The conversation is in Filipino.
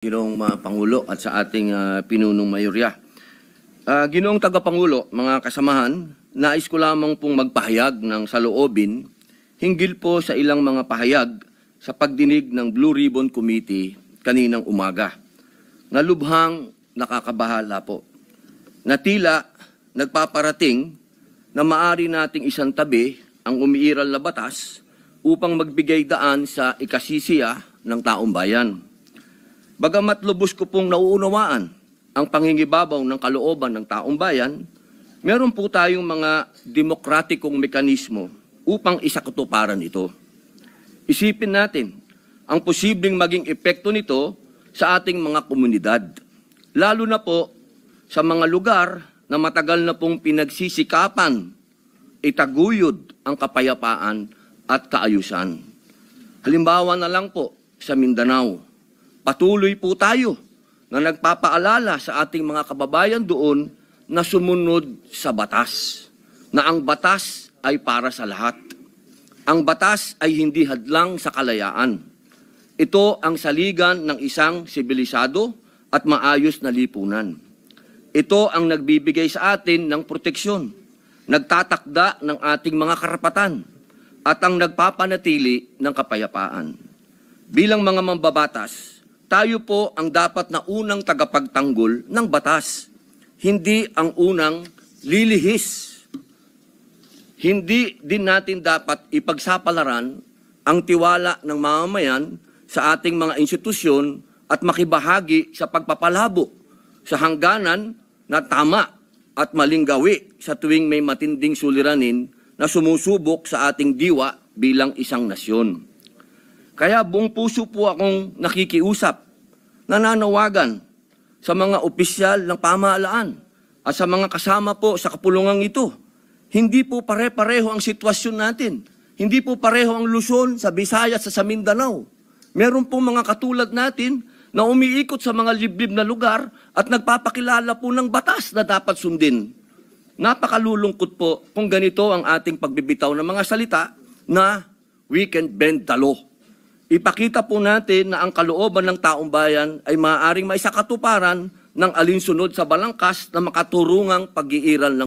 Ginoong Pangulo at sa ating pinunong mayorya. Ginoong Tagapangulo, mga kasamahan, nais ko lamang pong magpahayag ng saloobin hinggil po sa ilang mga pahayag sa pagdinig ng Blue Ribbon Committee kaninang umaga. Nalubhang nakakabahala po. Na tila nagpaparating na maari nating isang tabi ang umiiral na batas upang magbigay daan sa ikasisiya ng taong bayan. Bagamat lubos ko pong nauunawaan ang pangingibabaw ng kalooban ng taong bayan, meron po tayong mga demokratikong mekanismo upang isakatuparan ito. Isipin natin ang posibleng maging epekto nito sa ating mga komunidad, lalo na po sa mga lugar na matagal na pong pinagsisikapan itaguyod ang kapayapaan at kaayusan. Halimbawa na lang po sa Mindanao. Patuloy po tayo na nagpapaalala sa ating mga kababayan doon na sumunod sa batas. Na ang batas ay para sa lahat. Ang batas ay hindi hadlang sa kalayaan. Ito ang saligan ng isang sibilisado at maayos na lipunan. Ito ang nagbibigay sa atin ng proteksyon, nagtatakda ng ating mga karapatan, at ang nagpapanatili ng kapayapaan. Bilang mga mambabatas, tayo po ang dapat na unang tagapagtanggol ng batas, hindi ang unang lilihis. Hindi din natin dapat ipagsapalaran ang tiwala ng mamamayan sa ating mga institusyon at makibahagi sa pagpapalabo sa hangganan na tama at maling gawi sa tuwing may matinding suliranin na sumusubok sa ating diwa bilang isang nasyon. Kaya buong puso po akong nakikiusap, nananawagan sa mga opisyal ng pamahalaan at sa mga kasama po sa kapulungang ito. Hindi po pare-pareho ang sitwasyon natin. Hindi po pareho ang Luzon, sa Visayas, sa Mindanao. Meron po mga katulad natin na umiikot sa mga liblib na lugar at nagpapakilala po ng batas na dapat sundin. Napakalulungkot po kung ganito ang ating pagbibitaw ng mga salita na we can bend the law. Ipakita po natin na ang kalooban ng taong bayan ay maaaring maisakatuparan ng alinsunod sa balangkas na makaturungang pag-iiral ng